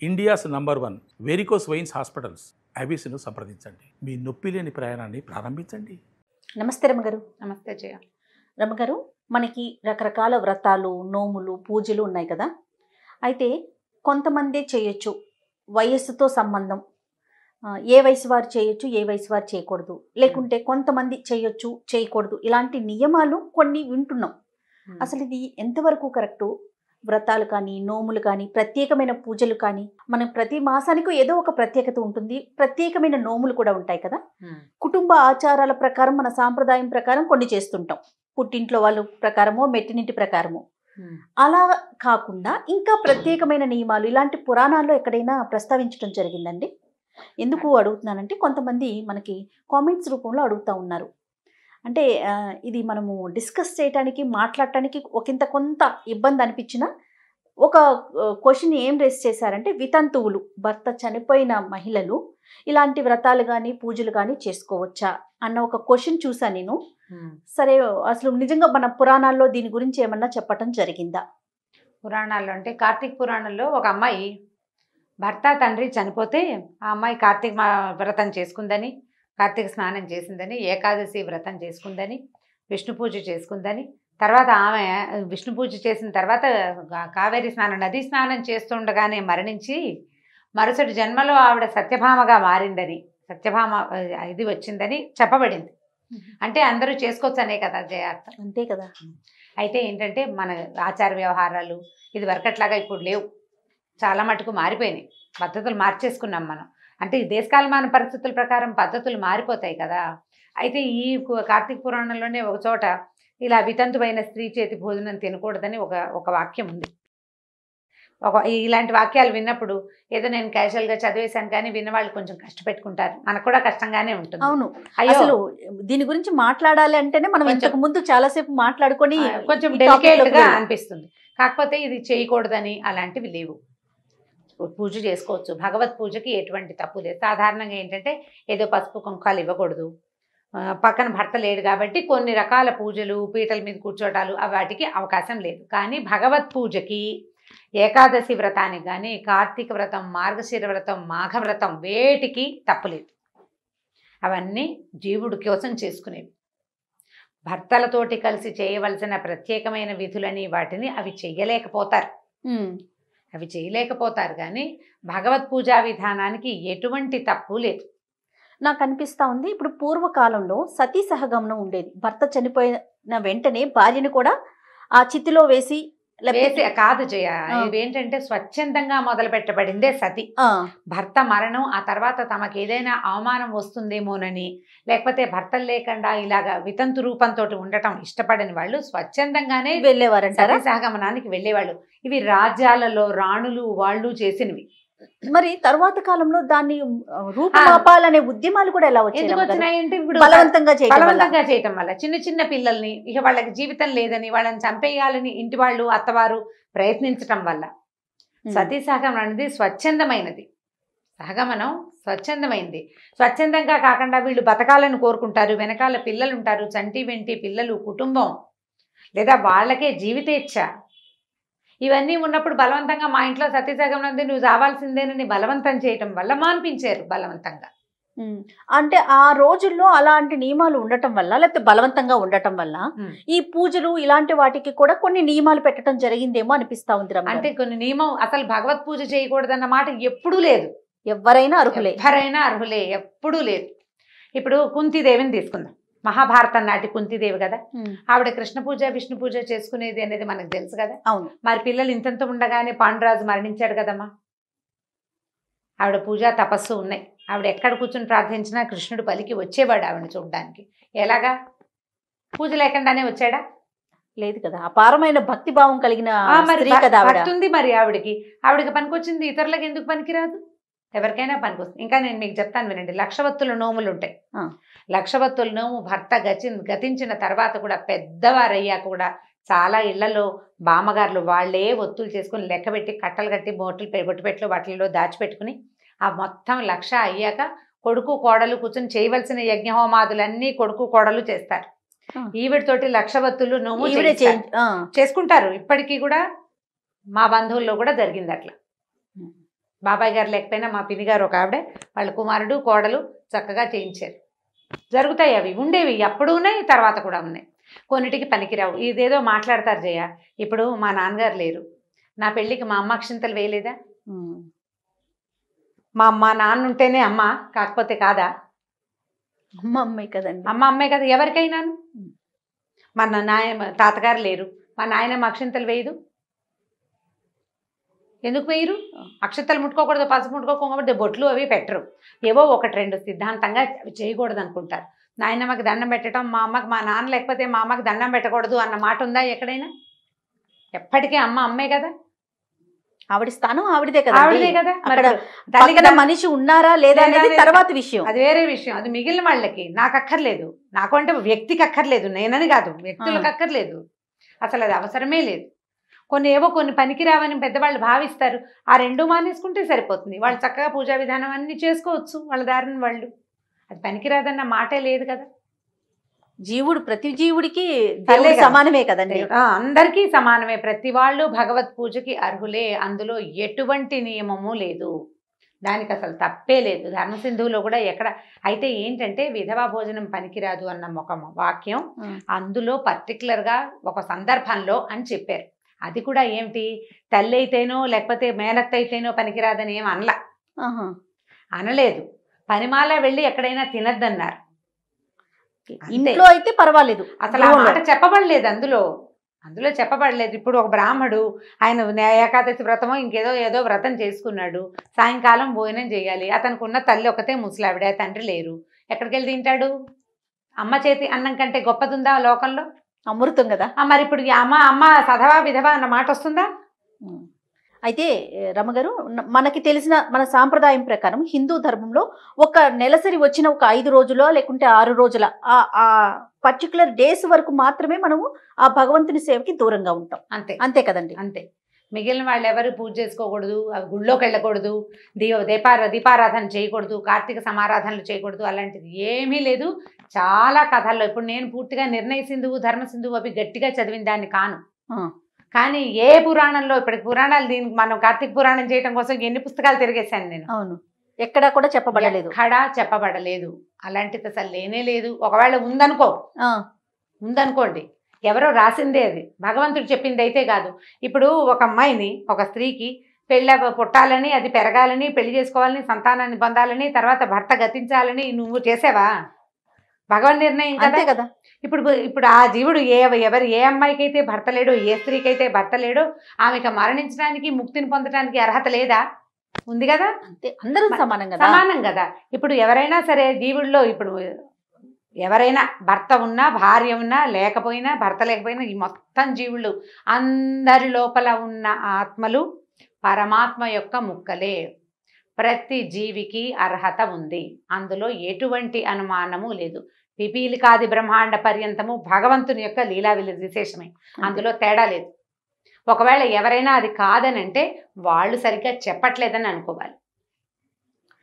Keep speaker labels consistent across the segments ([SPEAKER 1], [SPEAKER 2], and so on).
[SPEAKER 1] India's number 1 varicose veins hospitals ఐబీసీను సంప్రదించండి. మీ నొప్పి లేని ప్రయాణాన్ని ప్రారంభించండి.
[SPEAKER 2] నమస్తే రమ్మగారు.
[SPEAKER 3] నమస్తే జయ.
[SPEAKER 2] రమ్మగారు, మనకి రకరకాల వ్రతాలు, నోములు, పూజలు ఉన్నాయి కదా. అయితే కొంతమంది చేయొచ్చు, వయస్సుతో సంబంధం, ఏ వయసు వారు చేయొచ్చు, ఏ వయసు వారు చేయకూడదు, లేకుంటే కొంతమంది చేయొచ్చు, చేయకూడదు, ఇలాంటి నియమాలు కొన్ని వింటున్నాం. అసలు ఇది ఎంతవరకు కరెక్టు? వ్రతాలు కానీ, నోములు కానీ, ప్రత్యేకమైన పూజలు కానీ, మనం ప్రతి మాసానికి ఏదో ఒక ప్రత్యేకత ఉంటుంది. ప్రత్యేకమైన నోములు కూడా ఉంటాయి కదా. కుటుంబ ఆచారాల ప్రకారం, మన సాంప్రదాయం ప్రకారం కొన్ని చేస్తుంటాం. పుట్టింట్లో వాళ్ళ ప్రకారమో, మెట్టినింటి ప్రకారమో. అలా కాకుండా ఇంకా ప్రత్యేకమైన నియమాలు ఇలాంటి పురాణాల్లో ఎక్కడైనా ప్రస్తావించడం జరిగిందండి? ఎందుకు అడుగుతున్నానంటే, కొంతమంది మనకి కామెంట్స్ రూపంలో అడుగుతూ ఉన్నారు. అంటే ఇది మనము డిస్కస్ చేయడానికి, మాట్లాడటానికి కొంత ఇబ్బంది అనిపించిన ఒక క్వశ్చన్ ఏం రేస్ చేశారంటే, వితంతువులు, భర్త చనిపోయిన మహిళలు ఇలాంటి వ్రతాలు కానీ, పూజలు కానీ చేసుకోవచ్చా అన్న ఒక క్వశ్చన్ చూసా నేను. సరే, అసలు నిజంగా మన పురాణాల్లో దీని గురించి ఏమన్నా చెప్పటం జరిగిందా?
[SPEAKER 3] పురాణాల్లో అంటే కార్తీక పురాణంలో ఒక అమ్మాయి భర్త తండ్రి చనిపోతే ఆ అమ్మాయి కార్తీక వ్రతం చేసుకుందని, కార్తీక స్నానం చేసిందని, ఏకాదశి వ్రతం చేసుకుందని, విష్ణు పూజ చేసుకుందని, తర్వాత ఆమె విష్ణు పూజ చేసిన తర్వాత కావేరి స్నానం, నదీ స్నానం చేస్తుండగానే మరణించి మరుసటి జన్మలో ఆవిడ సత్యభామగా మారిందని, సత్యభామ ఇది వచ్చిందని చెప్పబడింది. అంటే అందరూ చేసుకోవచ్చనే కదా జయార్త.
[SPEAKER 2] అంతే కదా.
[SPEAKER 3] అయితే ఏంటంటే, మన ఆచార వ్యవహారాలు ఇది వరకట్లాగా ఇప్పుడు లేవు, చాలా మటుకు మారిపోయినాయి. పద్ధతులు మార్చేసుకున్నాం మనం. అంటే ఈ దేశకాలమాన పరిస్థితుల ప్రకారం పద్ధతులు మారిపోతాయి కదా. అయితే ఈ కార్తీక పురాణంలోనే ఒక చోట ఇలా వితంతువైన స్త్రీ చేతి భోజనం తినకూడదని ఒక వాక్యం ఉంది. ఇలాంటి వాక్యాలు విన్నప్పుడు ఏదో నేను క్యాజువల్గా చదివేశాను, కానీ విన్నవాళ్ళు కొంచెం కష్టపెట్టుకుంటారు. మనకు కూడా కష్టంగానే ఉంటుంది.
[SPEAKER 2] అవును, అసలు దీని గురించి మాట్లాడాలి అంటేనే మనం ఇంతకు ముందు చాలాసేపు మాట్లాడుకొని
[SPEAKER 3] కొంచెం డెలికేట్గా అనిపిస్తుంది. కాకపోతే ఇది చేయకూడదని అలాంటివి లేవు. పూజ చేసుకోవచ్చు, భగవత్ పూజకి ఎటువంటి తప్పు లేదు. సాధారణంగా ఏంటంటే ఏదో పసుపు కుంకాలు ఇవ్వకూడదు, పక్కన భర్త లేడు కాబట్టి కొన్ని రకాల పూజలు, పీటల మీద కూర్చోటాలు వాటికి అవకాశం లేదు. కానీ భగవత్ పూజకి, ఏకాదశి వ్రతానికి కానీ, కార్తీక వ్రతం, మార్గశిర వ్రతం, మాఘ వ్రతం వేటికి తప్పులేదు. అవన్నీ జీవుడి కోసం చేసుకునేవి. భర్తలతోటి కలిసి చేయవలసిన ప్రత్యేకమైన విధులని వాటిని అవి చేయలేకపోతారు కానీ భగవత్ పూజా విధానానికి ఎటువంటి తప్పు లేదు.
[SPEAKER 2] నాకు అనిపిస్తూ ఉంది, ఇప్పుడు పూర్వకాలంలో సతీ సహగమనం ఉండేది. భర్త చనిపోయిన వెంటనే భార్యను కూడా ఆ చితిలో వేసి
[SPEAKER 3] కాదు జయ, ఇవేంటంటే స్వచ్ఛందంగా మొదలు పెట్టబడిందే సతి. భర్త మరణం, ఆ తర్వాత తమకు ఏదైనా అవమానం వస్తుందేమోనని, లేకపోతే భర్తలు లేకుండా ఇలాగా వితంతు రూపంతో ఉండటం ఇష్టపడని వాళ్ళు స్వచ్ఛందంగానే
[SPEAKER 2] వెళ్ళేవారంటారా?
[SPEAKER 3] సతీ సహగమనానికి వెళ్ళేవాళ్ళు. ఇవి రాజ్యాలలో రాణులు వాళ్ళు చేసినవి.
[SPEAKER 2] మరి తర్వాత కాలంలో దాన్ని రూపుమాపాలనే ఉద్యమాలు కూడా ఎలా
[SPEAKER 3] వచ్చినాయంటే, ఇప్పుడు
[SPEAKER 2] బలవంతంగా
[SPEAKER 3] చేయటం వల్ల చిన్న చిన్న పిల్లల్ని, ఇక వాళ్ళకి జీవితం లేదని వాళ్ళని చంపేయాలని ఇంటి వాళ్ళు, అత్తవారు ప్రయత్నించటం వల్ల సతీ సహగమనం అనేది స్వచ్ఛందమైనది. సహగమనం స్వచ్ఛందమైంది. స్వచ్ఛందంగా కాకుండా వీళ్ళు బతకాలని కోరుకుంటారు, వెనకాల పిల్లలు ఉంటారు, చంటి వెంటి పిల్లలు, కుటుంబం, లేదా వాళ్ళకే జీవితేచ్ఛ, ఇవన్నీ ఉన్నప్పుడు బలవంతంగా మా ఇంట్లో సతీ సహగమనం నువ్వు రావాల్సిందేనని బలవంతం చేయటం వల్ల మాన్పించారు బలవంతంగా.
[SPEAKER 2] అంటే ఆ రోజుల్లో అలాంటి నియమాలు ఉండటం వల్ల, లేకపోతే బలవంతంగా ఉండటం వల్ల ఈ పూజలు ఇలాంటి వాటికి కూడా కొన్ని నియమాలు పెట్టడం జరిగిందేమో అనిపిస్తా ఉంది.
[SPEAKER 3] అంటే కొన్ని నియమం, అసలు భగవత్ పూజ చేయకూడదన్న మాట ఎప్పుడూ లేదు.
[SPEAKER 2] ఎవరైనా అర్హులే,
[SPEAKER 3] ఎప్పుడూ లేదు. ఇప్పుడు కుంతీదేవిని తీసుకుందాం. మహాభారతం నాటి కుంతీదేవి కదా, ఆవిడ కృష్ణ పూజ, విష్ణు పూజ చేసుకునేది అనేది మనకు తెలుసు కదా.
[SPEAKER 2] అవును.
[SPEAKER 3] మరి పిల్లలు ఇంతంత ఉండగానే పాండురాజు మరణించాడు కదమ్మా. ఆవిడ పూజ, తపస్సు ఉన్నాయి. ఆవిడ ఎక్కడ కూర్చుని ప్రార్థించినా కృష్ణుడు పలికి వచ్చేవాడు ఆవిడని చూడడానికి. ఎలాగా? పూజ లేకుండానే వచ్చాడా?
[SPEAKER 2] లేదు కదా. అపారమైన భక్తి భావం కలిగిన
[SPEAKER 3] భక్తి ఉంది మరి ఆవిడకి పనికొచ్చింది, ఇతరులకు ఎందుకు పనికిరాదు? ఎవరికైనా పనికొస్తుంది. ఇంకా నేను మీకు చెప్తాను వినండి. లక్షవత్తుల నోములు ఉంటాయి. లక్షవత్తుల నోము భర్త గతించిన తర్వాత కూడా, పెద్దవారయ్యాక కూడా చాలా ఇళ్లలో బామ్మగారులు వాళ్ళే ఒత్తులు చేసుకుని లెక్కబెట్టి కట్టలు కట్టి బొట్టుపెట్లు వాటిల్లో దాచిపెట్టుకుని ఆ మొత్తం 1,00,000 అయ్యాక కొడుకు కోడలు కూర్చొని చేయవలసిన యజ్ఞహోమాదులన్నీ కొడుకు కోడలు చేస్తారు. ఈవిడతోటి లక్షవత్తులు నోము చేసుకుంటారు. ఇప్పటికీ కూడా మా బంధువుల్లో కూడా జరిగింది అట్లా. బాబాయ్ గారు లేకపోయినా మా పిన్ని గారు ఒక ఆవిడ వాళ్ళ కుమారుడు కోడలు చక్కగా చేయించారు. జరుగుతాయి, అవి ఉండేవి, అప్పుడు ఉన్నాయి, తర్వాత కూడా ఉన్నాయి. కొన్నిటికి పనికిరావు. ఇదేదో మాట్లాడతారు జయ. ఇప్పుడు మా నాన్నగారు లేరు, నా పెళ్ళికి మా అమ్మ అక్షింతలు వేయలేదా? మా నాన్న ఉంటేనే అమ్మ, కాకపోతే కాదా?
[SPEAKER 2] అమ్మ అమ్మే కదండి.
[SPEAKER 3] అమ్మ అమ్మే కదా ఎవరికైనాను. మన తాతగారు లేరు, మా నాయనమ్మ అక్షింతలు వేయదు. ఎందుకు వేయరు? అక్షతలు ముట్టుకోకూడదు, పసుపు ముట్టుకోకూడదు, బొట్లు అవి పెట్టరు. ఏవో ఒకటి రెండు సిద్ధాంతంగా అవి చేయకూడదు అనుకుంటారు. నాయనమ్మకి దండం పెట్టడం, మా అమ్మకి, మా నాన్న లేకపోతే మా అమ్మకి దండం పెట్టకూడదు అన్న మాట ఉందా ఎక్కడైనా? ఎప్పటికీ అమ్మ అమ్మే కదా,
[SPEAKER 2] ఆవిడ స్థానం ఆవిడదే కదా.
[SPEAKER 3] ఆవిడదే కదా.
[SPEAKER 2] అక్కడ తల్లిగా మనిషి ఉన్నారా లేదా అనేది తర్వాత విషయం,
[SPEAKER 3] అది వేరే విషయం. అది మిగిలిన వాళ్ళకి, నాకు అక్కర్లేదు. నాకు అంటే వ్యక్తికి అక్కర్లేదు, నేనని కాదు, వ్యక్తులకు అక్కర్లేదు, అసలు అది అవసరమే లేదు. కొన్ని పనికిరావని పెద్దవాళ్ళు భావిస్తారు. ఆ రెండు మానేసుకుంటే సరిపోతుంది. వాళ్ళు చక్కగా పూజా విధానం అన్ని చేసుకోవచ్చు వాళ్ళ దారిని వాళ్ళు. అది పనికిరాదన్న మాటే లేదు కదా.
[SPEAKER 2] జీవుడు ప్రతి జీవుడికి దేవుడు సమానమే కదండి.
[SPEAKER 3] అందరికీ సమానమే. ప్రతి వాళ్ళు భగవత్ పూజకి అర్హులే. అందులో ఎటువంటి నియమము లేదు, దానికి అసలు తప్పే లేదు. ధర్మసింధువులో కూడా ఎక్కడ అయితే ఏంటంటే విధవా భోజనం పనికిరాదు అన్న ఒక వాక్యం అందులో పర్టికులర్గా ఒక సందర్భంలో అని చెప్పారు. అది కూడా ఏమిటి, తల్లి అయితేనో లేకపోతే మేనత్త అయితేనో పనికిరాదని ఏం అనలేదు. పనిమాల వెళ్ళి ఎక్కడైనా తినద్దన్నారు.
[SPEAKER 2] ఇంట్లో అయితే పర్వాలేదు,
[SPEAKER 3] అసలు ఆ మాట చెప్పబడలేదు అందులో చెప్పబడలేదు. ఇప్పుడు ఒక బ్రాహ్మడు ఆయన ఏకాదశి వ్రతమో ఏదో వ్రతం చేసుకున్నాడు, సాయంకాలం భోజనం చేయాలి. అతనికి ఉన్న తల్లి ఒకతే ముసలావిడ, తండ్రి లేరు. ఎక్కడికి వెళ్ళి తింటాడు? అమ్మ చేతి అన్నం కంటే గొప్పదుందా లోకంలో?
[SPEAKER 2] అమృతం కదా.
[SPEAKER 3] మరి ఇప్పుడు అమ్మ సధవా విధవా అన్న మాట వస్తుందా?
[SPEAKER 2] అయితే రమగారు, మనకి తెలిసిన మన సాంప్రదాయం ప్రకారం హిందూ ధర్మంలో ఒక నెలసరి వచ్చిన ఒక 5 రోజుల లేకుంటే 6 రోజుల ఆ పర్టికులర్ డేస్ వరకు మాత్రమే మనము ఆ భగవంతుని సేవకి దూరంగా ఉంటాం. అంతే కదండి.
[SPEAKER 3] అంతే. మిగిలిన వాళ్ళు ఎవరు పూజ చేసుకోకూడదు, గుళ్ళోకి వెళ్ళకూడదు, దీపారాధన చేయకూడదు, కార్తీక సమారాధనలు చేయకూడదు, అలాంటిది ఏమీ లేదు. చాలా కథల్లో ఇప్పుడు నేను పూర్తిగా నిర్ణయ సింధువు, ధర్మ సింధువు అవి గట్టిగా చదివిన దాన్ని కాను. కానీ ఏ పురాణంలో, ఇప్పటికి పురాణాలు, దీనికి మనం కార్తీక పురాణం చేయడం కోసం ఎన్ని పుస్తకాలు తిరిగేశాను నేను.
[SPEAKER 2] అవును, ఎక్కడా కూడా చెప్పబడలేదు.
[SPEAKER 3] ఎక్కడా చెప్పబడలేదు. అలాంటిది అసలు లేనే లేదు. ఒకవేళ ఉందనుకోండి, ఎవరో రాసిందే, అది భగవంతుడు చెప్పింది అయితే కాదు. ఇప్పుడు ఒక అమ్మాయిని, ఒక స్త్రీకి పుట్టాలని, అది పెరగాలని, పెళ్లి చేసుకోవాలని, సంతానాన్ని పొందాలని, తర్వాత భర్త గతించాలని నువ్వు చేసావా? భగవన్ నిర్ణయం కదా. ఇప్పుడు ఆ జీవుడు ఏ అమ్మాయికి అయితే భర్త లేడో, ఏ స్త్రీకి అయితే భర్త లేడో, ఆమెకు మరణించడానికి, ముక్తిని పొందడానికి అర్హత లేదా? ఉంది కదా.
[SPEAKER 2] అందరూ
[SPEAKER 3] సమానం కదా. ఇప్పుడు ఎవరైనా సరే జీవుల్లో, ఇప్పుడు ఎవరైనా భర్త ఉన్నా, భార్య ఉన్నా, లేకపోయినా, భర్త లేకపోయినా, ఈ మొత్తం జీవులు అందరి లోపల ఉన్న ఆత్మలు పరమాత్మ యొక్క ముక్కలే. ప్రతి జీవికి అర్హత ఉంది, అందులో ఎటువంటి అనుమానము లేదు. పిపీలికాది బ్రహ్మాండ పర్యంతము భగవంతుని యొక్క లీలా విశేషమే, అందులో తేడా లేదు. ఒకవేళ ఎవరైనా అది కాదనంటే వాళ్ళు సరిగ్గా చెప్పట్లేదని అనుకోవాలి.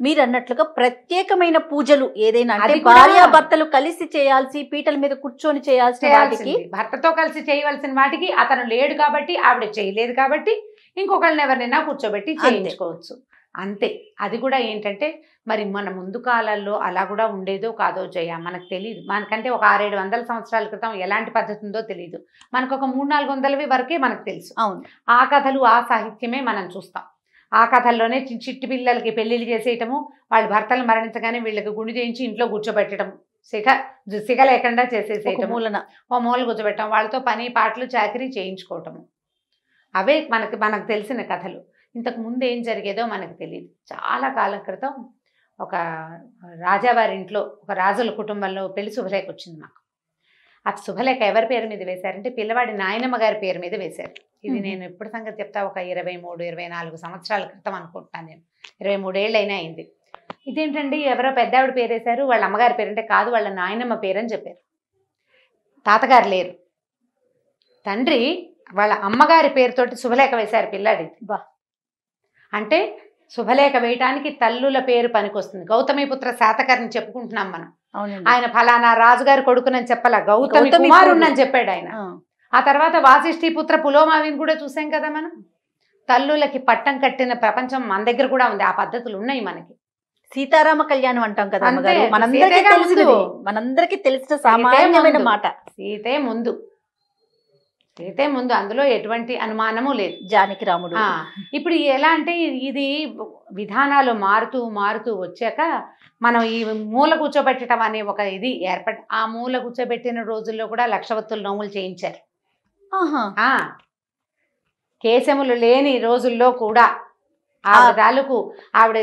[SPEAKER 2] మీరు అన్నట్లుగా ప్రత్యేకమైన పూజలు ఏదైనా అంటే భార్యాభర్తలు కలిసి చేయాల్సి, పీటల మీద కూర్చొని చేయాల్సి,
[SPEAKER 3] భర్తతో కలిసి చేయవలసిన వాటికి అతను లేడు కాబట్టి, ఆవిడ చేయలేదు కాబట్టి ఇంకొకళ్ళని ఎవరినైనా కూర్చోబెట్టి చేయించుకోవచ్చు, అంతే. అది కూడా ఏంటంటే మరి మన ముందు కాలాల్లో అలా కూడా ఉండేదో కాదో జయ మనకు తెలియదు. మనకంటే ఒక 600-700 సంవత్సరాల క్రితం ఎలాంటి పద్ధతి ఉందో తెలియదు. మనకు ఒక 300-400 వరకే మనకు తెలుసు.
[SPEAKER 2] అవును, ఆ
[SPEAKER 3] కథలు, ఆ సాహిత్యమే మనం చూస్తాం. ఆ కథల్లోనే చిట్టి పిల్లలకి పెళ్లిళ్ళు చేసేయటము, వాళ్ళ భర్తలు మరణించగానే వీళ్ళకి గుండు చేయించి ఇంట్లో కూర్చోబెట్టడం, సిగ లేకుండా చేసేసేయటం, ఓ మూల కూర్చోబెట్టడం, వాళ్ళతో పని పాటలు చాకరీ చేయించుకోవటము, అవే మనకు తెలిసిన కథలు. ఇంతకు ముందు ఏం జరిగేదో మనకు తెలియదు. చాలా కాలం క్రితం ఒక రాజావారి ఇంట్లో, ఒక రాజుల కుటుంబంలో పెళ్లి శుభలేఖ వచ్చింది మాకు. ఆ శుభలేఖ ఎవరి పేరు మీద వేశారంటే పిల్లవాడి నాయనమ్మ గారి పేరు మీద వేశారు. ఇది నేను ఎప్పుడు సంగతి చెప్తా, ఒక 23-24 సంవత్సరాల క్రితం అనుకుంటున్నాను నేను. 23 ఏళ్ళైనా అయింది. ఇదేంటండి ఎవరో పెద్దావిడ పేరు వేశారు, వాళ్ళ అమ్మగారి పేరు అంటే కాదు, వాళ్ళ నాయనమ్మ పేరు అని చెప్పారు. తాతగారు లేరు, తండ్రి వాళ్ళ అమ్మగారి పేరుతోటి శుభలేఖ వేశారు పిల్లాడిది. అంటే శుభలేఖ వేయటానికి తల్లుల పేరు పనికొస్తుంది. గౌతమిపుత్ర శాతకర్ని చెప్పుకుంటున్నాం మనం. ఆయన ఫలానా రాజుగారి కొడుకునని చెప్పాల, గౌతమి కుమారుణ్ణని చెప్పాడు ఆయన. ఆ తర్వాత వాసిష్ఠీపుత్ర పులోమావిని కూడా చూసాం కదా మనం. తల్లులకి పట్టం కట్టిన ప్రపంచం మన దగ్గర కూడా ఉంది. ఆ పద్ధతులు ఉన్నాయి మనకి.
[SPEAKER 2] సీతారామ కళ్యాణం అంటాం కదా
[SPEAKER 3] అంతే,
[SPEAKER 2] అమ్మగారు, మనందరికీ
[SPEAKER 3] సీతేగా
[SPEAKER 2] తెలిసినది,
[SPEAKER 3] ముందు.
[SPEAKER 2] మనందరికీ తెలిసిన సామాన్యమైన
[SPEAKER 3] ముందు.
[SPEAKER 2] మాట.
[SPEAKER 3] సీతే ముందు, సీతే ముందు, అందులో ఎటువంటి అనుమానము లేదు.
[SPEAKER 2] జానకి రాముడు.
[SPEAKER 3] ఇప్పుడు ఎలా అంటే ఇది విధానాలు మారుతూ మారుతూ వచ్చాక మనం ఈ మూల కూర్చోబెట్టడం అనే ఒక ఇది ఏర్పడి, ఆ మూల కూర్చోబెట్టిన రోజుల్లో కూడా లక్షవత్తులు నోములు చేయించారు.
[SPEAKER 2] ఆహా.
[SPEAKER 3] కేశములు లేని రోజుల్లో కూడా ఆవిడ తాలూకు ఆవిడ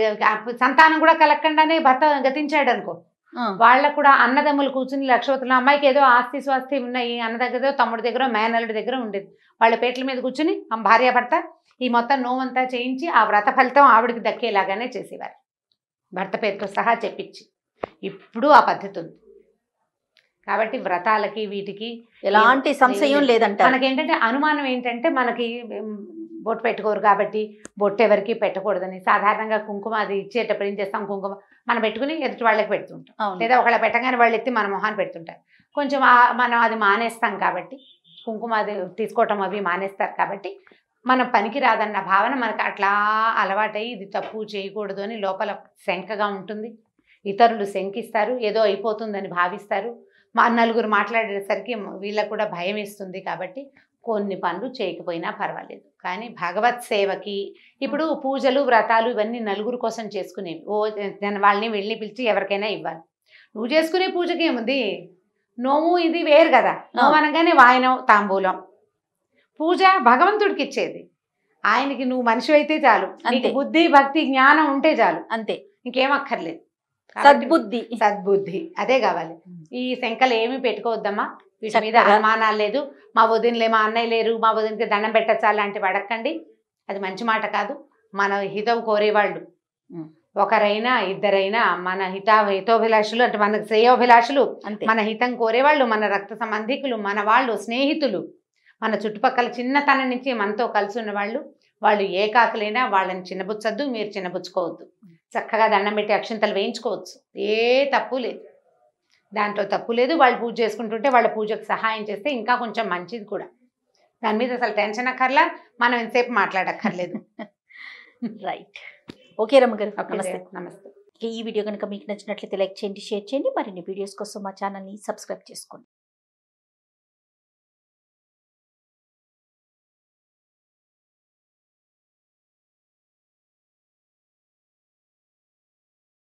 [SPEAKER 3] సంతానం కూడా కలగకుండానే భర్త గతించాడు అనుకో, వాళ్ళకు కూడా అన్నదమ్ములు కూర్చుని లక్షవతులు, అమ్మాయికి ఏదో ఆస్తి స్వాస్తి ఉన్నాయి, అన్న దగ్గర తమ్ముడి దగ్గర మేనల్లుడి దగ్గర ఉండేది, వాళ్ళ పేట్ల మీద కూర్చుని భార్య భర్త ఈ మొత్తం నోమంతా చేయించి ఆ వ్రత ఫలితం ఆవిడకి దక్కేలాగానే చేసేవారు, భర్త పేరుతో సహా చెప్పించి. ఇప్పుడు ఆ పద్ధతి ఉంది. కాబట్టి వ్రతాలకి వీటికి
[SPEAKER 2] ఎలాంటి సంశయం లేదంట.
[SPEAKER 3] మనకేంటంటే అనుమానం ఏంటంటే, మనకి బొట్టు పెట్టుకోరు కాబట్టి బొట్టు ఎవరికి పెట్టకూడదని, సాధారణంగా కుంకుమ అది ఇచ్చేటప్పుడు ఏం చేస్తాం, కుంకుమ మనం పెట్టుకుని ఎదుటి వాళ్ళకి పెడుతుంటాం, లేదా ఒకళ్ళ పెట్టగానే వాళ్ళు ఎత్తి మన మొహాన్ని పెడుతుంటారు. కొంచెం మనం అది మానేస్తాం కాబట్టి, కుంకుమ అది తీసుకోవటం అవి మానేస్తారు కాబట్టి మన పనికి రాదన్న భావన మనకు అట్లా అలవాటై ఇది తప్పు చేయకూడదు అని లోపల శంకగా ఉంటుంది. ఇతరులు శంకిస్తారు, ఏదో అయిపోతుందని భావిస్తారు. నలుగురు మాట్లాడేసరికి వీళ్ళకు కూడా భయం వేస్తుంది. కాబట్టి కొన్ని పనులు చేయకపోయినా పర్వాలేదు. కానీ భగవత్ సేవకి ఇప్పుడు పూజలు వ్రతాలు ఇవన్నీ నలుగురు కోసం చేసుకునేవి. వాళ్ళని వెళ్ళి పిలిచి ఎవరికైనా ఇవ్వాలి. నువ్వు చేసుకునే పూజకి ఏముంది, నోము ఇది వేరు కదా. నోము అనగానే వాయనం తాంబూలం. పూజ భగవంతుడికి ఇచ్చేది, ఆయనకి నువ్వు మనిషి అయితే చాలు, నీకు బుద్ధి భక్తి జ్ఞానం ఉంటే చాలు, అంతే, ఇంకేం అక్కర్లేదు.
[SPEAKER 2] సద్బుద్ధి,
[SPEAKER 3] సద్బుద్ధి అదే కావాలి. ఈ శంకలు ఏమీ పెట్టుకోవద్దమ్మా, వీటి మీద అనుమానాలు లేదు. మా వదినలే, మా అన్నయ్య లేరు, మా వదినకి దండం పెట్టచ్చా లాంటివి అడగండి, అది మంచి మాట కాదు. మన హితం కోరేవాళ్ళు ఒకరైనా ఇద్దరైనా, మన హితోభిలాషులు అంటే మనకు శ్రేయోభిలాషులు, మన హితం కోరేవాళ్ళు, మన రక్త సంబంధికులు, మన వాళ్ళు, స్నేహితులు, మన చుట్టుపక్కల చిన్నతనం నుంచి మనతో కలిసి ఉన్న వాళ్ళు ఏ కాకలైనా వాళ్ళని చిన్నబుచ్చద్దు, మీరు చిన్నబుచ్చుకోవద్దు. చక్కగా దండం పెట్టి అక్షింతలు వేయించుకోవచ్చు, ఏ తప్పు లేదు, దాంట్లో తప్పు లేదు. వాళ్ళు పూజ చేసుకుంటుంటే వాళ్ళ పూజకు సహాయం చేస్తే ఇంకా కొంచెం మంచిది కూడా. దాని మీద అసలు టెన్షన్ అక్కర్లా, మనం ఎంతసేపు మాట్లాడక్కర్లేదు.
[SPEAKER 2] రైట్. ఓకే రమ్మగారు, నమస్తే.
[SPEAKER 3] నమస్తే.
[SPEAKER 2] ఈ వీడియో కనుక మీకు నచ్చినట్లయితే లైక్ చేయండి, షేర్ చేయండి. మరిన్ని వీడియోస్ కోసం మా ఛానల్ని సబ్స్క్రైబ్ చేసుకోండి.